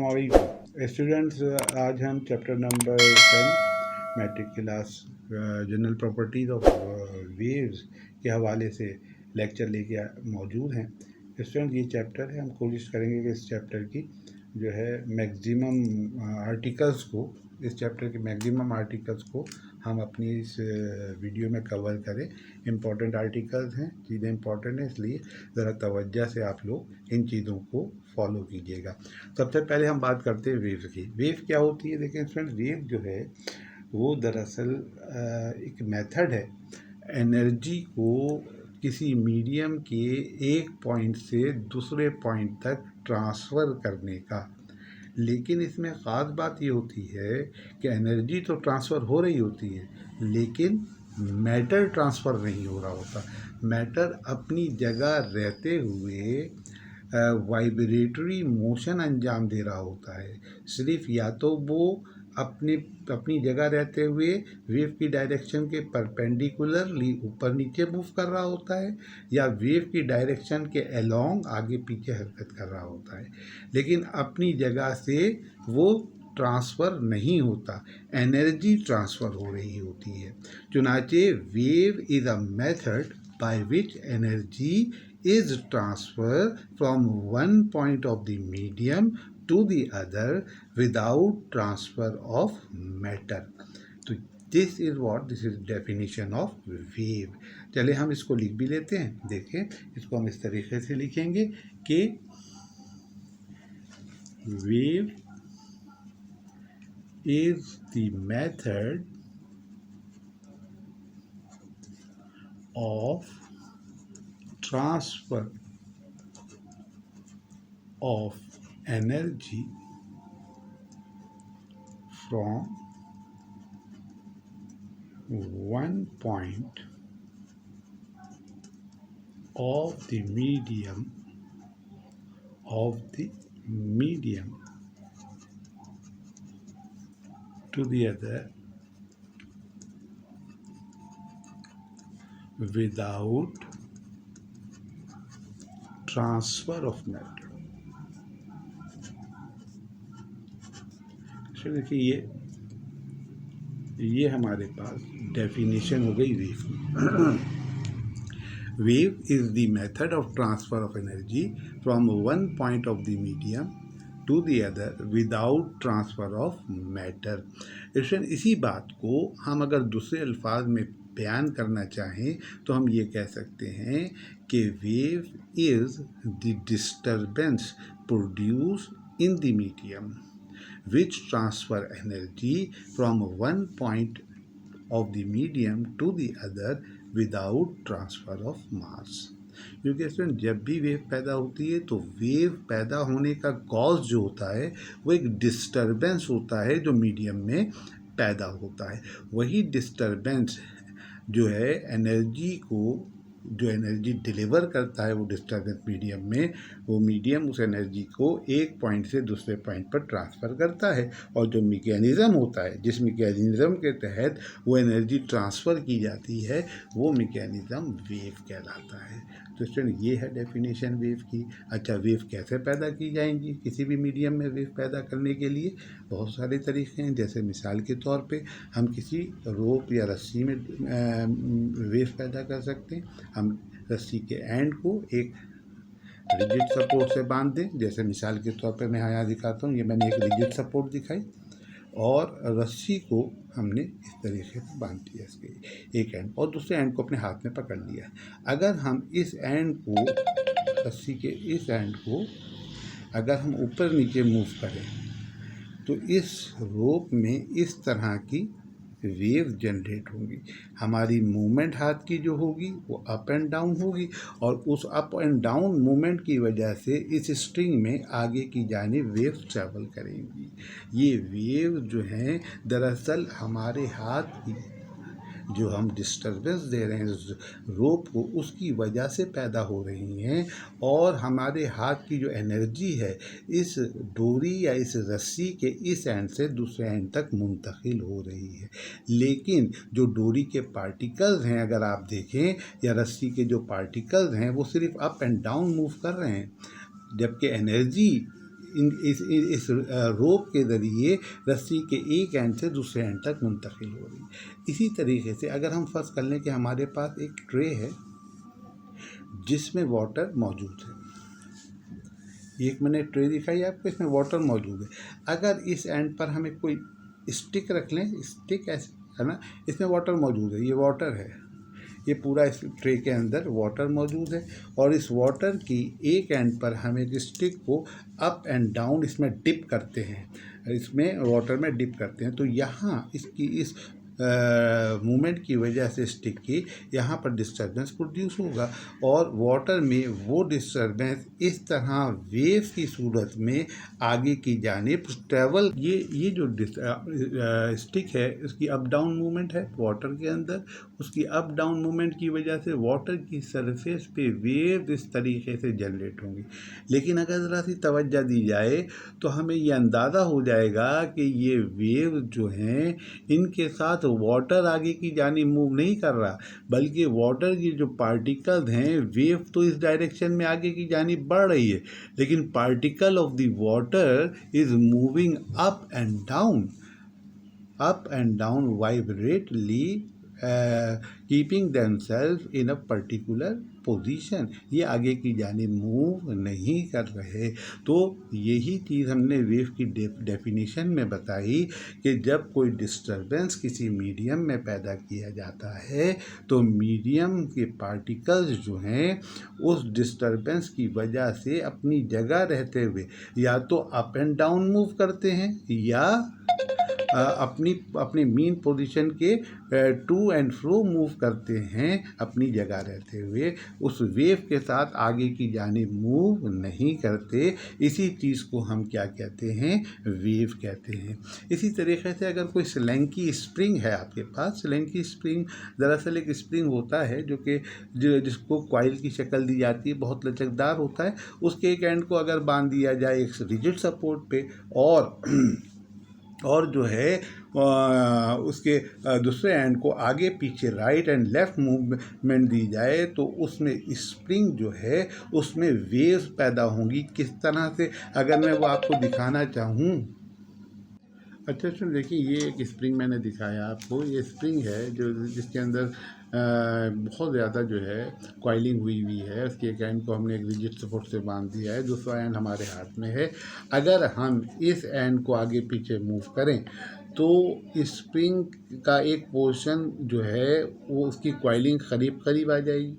अलैक्म students. आज हम chapter number 10 matric class general properties of waves के हवाले से लेक्चर लेके मौजूद हैं। स्टूडेंट, ये चैप्टर है, हम कोशिश करेंगे कि इस चैप्टर की जो है मैक्सिमम आर्टिकल्स को इस चैप्टर के मैक्सिमम आर्टिकल्स को हम अपनी इस वीडियो में कवर करें। इम्पॉर्टेंट आर्टिकल्स हैं, चीज़ें इंपॉर्टेंट हैं, इसलिए ज़रा तवज्जो से आप लोग इन चीज़ों को फॉलो कीजिएगा। सबसे पहले हम बात करते हैं वेव की। वेव क्या होती है? देखिए फ्रेंड्स, वेव जो है वो दरअसल एक मेथड है एनर्जी को किसी मीडियम के एक पॉइंट से दूसरे पॉइंट तक ट्रांसफ़र करने का। लेकिन इसमें ख़ास बात ये होती है कि एनर्जी तो ट्रांसफ़र हो रही होती है, लेकिन मैटर ट्रांसफ़र नहीं हो रहा होता। मैटर अपनी जगह रहते हुए वाइब्रेटरी मोशन अंजाम दे रहा होता है। सिर्फ या तो वो अपनी जगह रहते हुए वेव की डायरेक्शन के परपेंडिकुलरली ऊपर नीचे मूव कर रहा होता है, या वेव की डायरेक्शन के अलोंग आगे पीछे हरकत कर रहा होता है, लेकिन अपनी जगह से वो ट्रांसफ़र नहीं होता, एनर्जी ट्रांसफ़र हो रही होती है। चुनाचे wave is a method by which energy is transferred from one point of the medium to the other without transfer of matter. तो this is definition of wave. चले हम इसको लिख भी लेते हैं। देखें, इसको हम इस तरीके से लिखेंगे कि wave is the method of transfer of energy from one point of the medium to the other without transfer of matter. तो देखिए, ये हमारे पास डेफिनेशन हो गई वेव की। Wave is the method of transfer of energy from one point of the medium to the other without transfer of matter. इसी बात को हम अगर दूसरे अल्फाज में बयान करना चाहें तो हम ये कह सकते हैं कि wave is the disturbance produce in the medium which transfer energy from one point of the medium to the other without transfer of mass. क्योंकि स्टूडेंट, जब भी वेव पैदा होती है तो वेव पैदा होने का कॉज जो होता है वो एक डिस्टर्बेंस होता है जो मीडियम में पैदा होता है। वही डिस्टर्बेंस जो है जो एनर्जी डिलीवर करता है वो डिस्टर्बेंस मीडियम में, वो मीडियम उस एनर्जी को एक पॉइंट से दूसरे पॉइंट पर ट्रांसफ़र करता है। और जो मैकेनिज़्म होता है, जिस मैकेनिज़्म के तहत वो एनर्जी ट्रांसफ़र की जाती है, वो मैकेनिज़्म वेव कहलाता है। तो स्टूडेंट, ये है डेफिनेशन वेव की। अच्छा, वेव कैसे पैदा की जाएंगी? किसी भी मीडियम में वेव पैदा करने के लिए बहुत सारे तरीके हैं। जैसे मिसाल के तौर पे हम किसी रोप या रस्सी में वेव पैदा कर सकते हैं। हम रस्सी के एंड को एक रिजिड सपोर्ट से बांध दें। जैसे मिसाल के तौर पे मैं यहाँ दिखाता हूँ, ये मैंने एक रिजिड सपोर्ट दिखाई और रस्सी को हमने इस तरीके से बांध दिया, इसके एक एंड, और दूसरे एंड को अपने हाथ में पकड़ लिया। अगर हम इस एंड को, रस्सी के इस एंड को अगर हम ऊपर नीचे मूव करें तो इस रोप में इस तरह की वेव जनरेट होगी। हमारी मूवमेंट हाथ की जो होगी वो अप एंड डाउन होगी, और उस अप एंड डाउन मूवमेंट की वजह से इस स्ट्रिंग में आगे की जानिब वेव ट्रैवल करेंगी। ये वेव जो हैं दरअसल हमारे हाथ की जो हम डिस्टर्बेंस दे रहे हैं रोप को, उसकी वजह से पैदा हो रही हैं, और हमारे हाथ की जो एनर्जी है इस डोरी या इस रस्सी के इस एंड से दूसरे एंड तक मुंतकिल हो रही है। लेकिन जो डोरी के पार्टिकल्स हैं, अगर आप देखें, या रस्सी के जो पार्टिकल्स हैं, वो सिर्फ अप एंड डाउन मूव कर रहे हैं, जबकि एनर्जी इस रोप के ज़रिए रस्सी के एक एंड से दूसरे एंड तक मुंतकिल हो रही है। इसी तरीके से अगर हम फर्ज कर लें कि हमारे पास एक ट्रे है जिसमें वाटर मौजूद है, एक मैंने ट्रे दिखाई आपको, इसमें वाटर मौजूद है। अगर इस एंड पर हमें कोई स्टिक रख लें, स्टिक ऐसे है ना, इसमें वाटर मौजूद है, ये वाटर है, ये पूरा इस ट्रे के अंदर वाटर मौजूद है, और इस वाटर की एक एंड पर हम एक स्टिक को अप एंड डाउन इसमें डिप करते हैं, इसमें वाटर में डिप करते हैं। तो यहाँ इसकी इस मूवमेंट की वजह से स्टिक की यहाँ पर डिस्टर्बेंस प्रोड्यूस होगा, और वाटर में वो डिस्टर्बेंस इस तरह वेव की सूरत में आगे की जानिब ट्रैवल, ये जो स्टिक है उसकी अप डाउन मूवमेंट है वाटर के अंदर, उसकी अप डाउन मूवमेंट की वजह से वाटर की सरफेस पे वेव इस तरीके से जनरेट होंगी। लेकिन अगर ज़रा सी तवज्जो दी जाए तो हमें ये अंदाज़ा हो जाएगा कि ये वेव जो हैं इनके साथ वाटर आगे की जानिब मूव नहीं कर रहा, बल्कि वाटर की जो पार्टिकल्स हैं, वेव तो इस डायरेक्शन में आगे की जानिब बढ़ रही है, लेकिन particle of the water is moving up and down vibrately, keeping themselves in a particular position, ये आगे की जानिब मूव नहीं कर रहे। तो यही चीज़ हमने वेव की डेफिनेशन में बताई कि जब कोई डिस्टरबेंस किसी मीडियम में पैदा किया जाता है तो मीडियम के पार्टिकल्स जो हैं उस डिस्टरबेंस की वजह से अपनी जगह रहते हुए या तो अप एंड डाउन मूव करते हैं या अपनी मीन पोजीशन के टू एंड फ्रो मूव करते हैं अपनी जगह रहते हुए, उस वेव के साथ आगे की जानिब मूव नहीं करते। इसी चीज़ को हम क्या कहते हैं, वेव कहते हैं। इसी तरीके से अगर कोई स्लैंकी स्प्रिंग है आपके पास, स्लैंकी स्प्रिंग दरअसल एक स्प्रिंग होता है जिसको कॉइल की शक्ल दी जाती है, बहुत लचकदार होता है, उसके एक एंड को अगर बांध दिया जाए एक रिजिड सपोर्ट पे और जो है उसके दूसरे एंड को आगे पीछे राइट एंड लेफ़्ट मूवमेंट दी जाए तो उसमें स्प्रिंग जो है उसमें वेव्स पैदा होंगी। किस तरह से, अगर मैं वो आपको दिखाना चाहूँ, अच्छा देखिए, ये एक स्प्रिंग मैंने दिखाया आपको, ये स्प्रिंग है जिसके अंदर बहुत ज़्यादा जो है कॉइलिंग हुई है। उसके एक एंड को हमने एक रिजिड सपोर्ट से बांध दिया है, दूसरा एंड हमारे हाथ में है। अगर हम इस एंड को आगे पीछे मूव करें तो स्प्रिंग का एक पोर्शन जो है वो उसकी कॉइलिंग करीब आ जाएगी,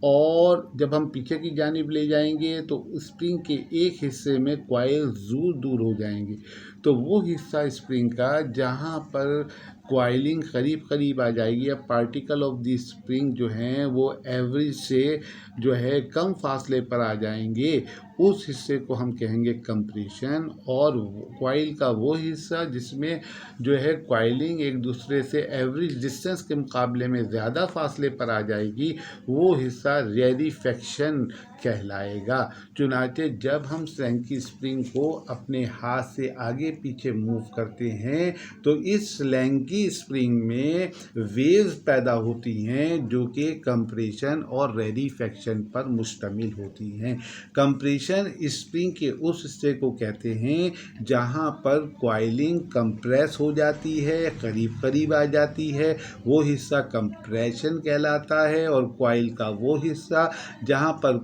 और जब हम पीछे की जानिब ले जाएंगे तो स्प्रिंग के एक हिस्से में कॉइल दूर हो जाएंगे। तो वो हिस्सा स्प्रिंग का जहाँ पर कॉइलिंग करीब आ जाएगी, अब पार्टिकल ऑफ द स्प्रिंग जो हैं वो एवरेज से जो है कम फासले पर आ जाएंगे, उस हिस्से को हम कहेंगे कंप्रेशन। और कॉइल का वो हिस्सा जिसमें जो है कॉइलिंग एक दूसरे से एवरेज डिस्टेंस के मुकाबले में ज़्यादा फासले पर आ जाएगी, वो हिस्सा रेरिफेक्शन कहलाएगा। चुनांचे जब हम स्लैंकी स्प्रिंग को अपने हाथ से आगे पीछे मूव करते हैं तो इस स्लैंकी स्प्रिंग में वेव्स पैदा होती हैं जो कि कंप्रेशन और रेरिफेक्शन पर मुश्तमिल होती हैं। कंप्रेशन स्प्रिंग के उस हिस्से को कहते हैं जहां पर कॉइलिंग कंप्रेस हो जाती है, करीब आ जाती है, वो हिस्सा कंप्रेशन कहलाता है। और कॉइल का वो हिस्सा जहां पर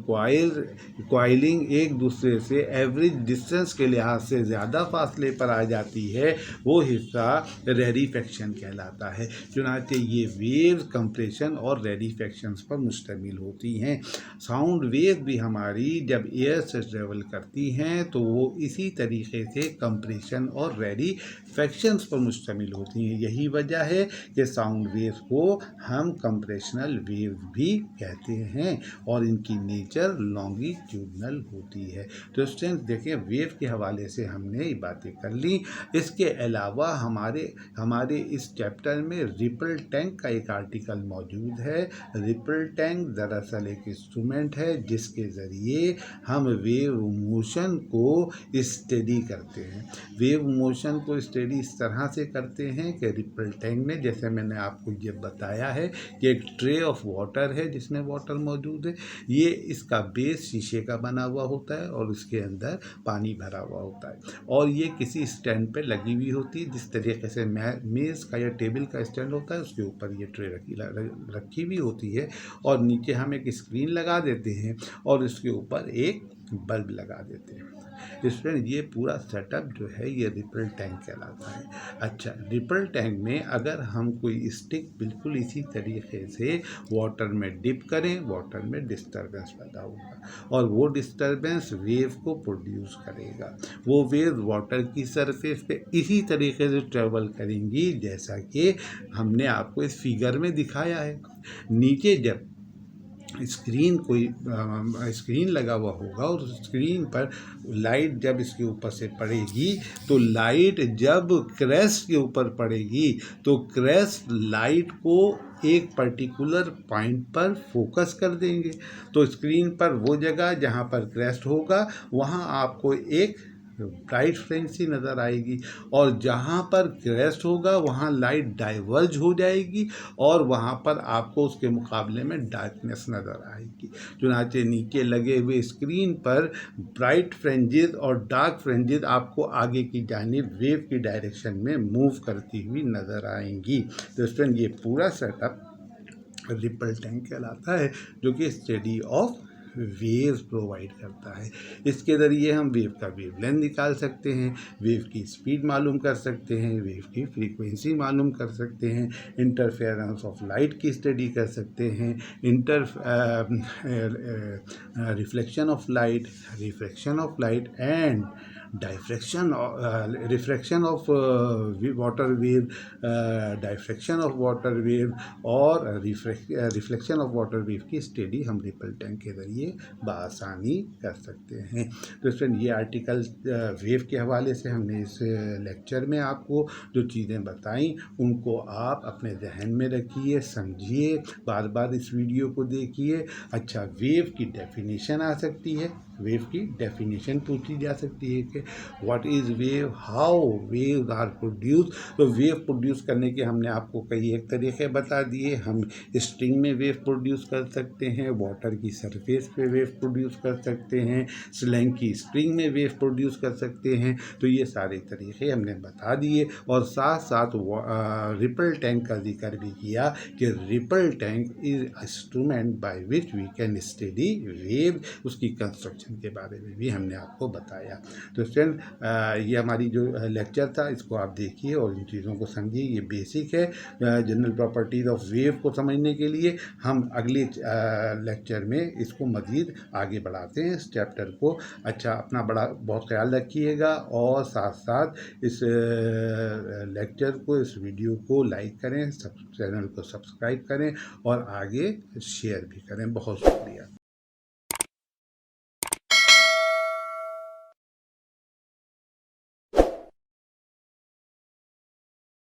कॉइलिंग एक दूसरे से एवरेज डिस्टेंस के लिहाज से ज़्यादा फासले पर आ जाती है, वो हिस्सा रेरिफेक्शन कहलाता है। चुनांचे ये वेव्स कंप्रेशन और रेरिफेक्शंस पर मुश्तमिल होती हैं। साउंड वेव भी हमारी जब एयर से ट्रेवल करती हैं तो वो इसी तरीके से कंप्रेशन और रेरिफेक्शंस पर मुश्तमिल होती हैं। यही वजह है कि साउंड वेव को हम कंप्रेशनल वेव भी कहते हैं और इनकी नेचर लॉन्गिट्यूडनल होती है। तो स्टूडेंट्स देखिए, वेव के हवाले से हमने ये बातें कर ली। इसके अलावा हमारे इस चैप्टर में रिपल टैंक का एक आर्टिकल मौजूद है। रिपल टैंक दरअसल एक इंस्ट्रूमेंट है जिसके ज़रिए हम वेव मोशन को स्टडी करते हैं। वेव मोशन को स्टडी इस तरह से करते हैं कि रिपल टैंक में, जैसे मैंने आपको ये बताया है कि एक ट्रे ऑफ वाटर है जिसमें वाटर मौजूद है। ये इसका बेस शीशे का बना हुआ होता है और उसके अंदर पानी भरा हुआ होता है और ये किसी स्टैंड पे लगी हुई होती है। जिस तरीके से मेज़ का या टेबल का स्टैंड होता है उसके ऊपर ये ट्रे रखी हुई होती है और नीचे हम एक स्क्रीन लगा देते हैं और उसके ऊपर एक बल्ब लगा देते हैं। इसमें ये पूरा सेटअप जो है ये रिपल टैंक कहलाता है। अच्छा, रिपल टैंक में अगर हम कोई स्टिक बिल्कुल इसी तरीके से वाटर में डिप करें, वाटर में डिस्टर्बेंस पैदा होगा और वो डिस्टर्बेंस वेव को प्रोड्यूस करेगा। वो वेव वाटर की सरफेस पे इसी तरीके से ट्रेवल करेंगी जैसा कि हमने आपको इस फिगर में दिखाया है। नीचे जब स्क्रीन लगा हुआ होगा और उस स्क्रीन पर लाइट जब इसके ऊपर से पड़ेगी तो लाइट जब क्रेस्ट के ऊपर पड़ेगी तो क्रेस्ट लाइट को एक पर्टिकुलर पॉइंट पर फोकस कर देंगे। तो स्क्रीन पर वो जगह जहाँ पर क्रेस्ट होगा वहाँ आपको एक ब्राइट फ्रीक्वेंसी नज़र आएगी और जहाँ पर क्रेस्ट होगा वहाँ लाइट डाइवर्ज हो जाएगी और वहाँ पर आपको उसके मुकाबले में डार्कनेस नज़र आएगी। चुनांचे नीचे लगे हुए स्क्रीन पर ब्राइट फ्रिंजेस और डार्क फ्रिंजेस आपको आगे की जानिब वेव की डायरेक्शन में मूव करती हुई नज़र आएंगी। तो स्टूडेंट ये पूरा सेटअप रिपल टैंक कहलाता है जो कि स्टडी ऑफ वेव प्रोवाइड करता है। इसके ज़रिए हम वेव का वेवलेंथ निकाल सकते हैं, वेव की स्पीड मालूम कर सकते हैं, वेव की फ्रीक्वेंसी मालूम कर सकते हैं, इंटरफेरेंस ऑफ लाइट की स्टडी कर सकते हैं, reflection of light and refraction of water wave, diffraction of water wave और रिफ्लेक्शन ऑफ वाटर वेव की स्टडी हम रिपल टैंक के ज़रिए बआसानी कर सकते हैं। तो स्टूडेंट ये आर्टिकल वेव के हवाले से हमने इस लेक्चर में आपको जो चीज़ें बताई उनको आप अपने जहन में रखिए, समझिए, बार बार इस वीडियो को देखिए। अच्छा, वेव की डेफिनेशन आ सकती है, वेव की डेफिनेशन पूछी जा सकती है कि what is wave, how waves are produce. तो वेव प्रोड्यूस करने के हमने आपको कई एक तरीके बता दिए। हम स्ट्रिंग में वेव प्रोड्यूस कर सकते हैं, वाटर की सरफेस पे वेव प्रोड्यूस कर सकते हैं, स्लैंग की स्ट्रिंग में वेव प्रोड्यूस कर सकते हैं। तो ये सारे तरीके हमने बता दिए और साथ साथ रिपल टैंक का जिक्र भी किया कि ripple tank is instrument by which we can study wave. उसकी कंस्ट्रक्शन के बारे में भी हमने आपको बताया। तो स्टूडेंट ये हमारी जो लेक्चर था इसको आप देखिए और इन चीज़ों को समझिए। ये बेसिक है जनरल प्रॉपर्टीज़ ऑफ वेव को समझने के लिए। हम अगले लेक्चर में इसको मज़ीद आगे बढ़ाते हैं इस चैप्टर को। अच्छा, अपना बहुत ख्याल रखिएगा और साथ साथ इस लेक्चर को, इस वीडियो को लाइक करें, चैनल को सब्सक्राइब करें और आगे शेयर भी करें। बहुत शुक्रिया।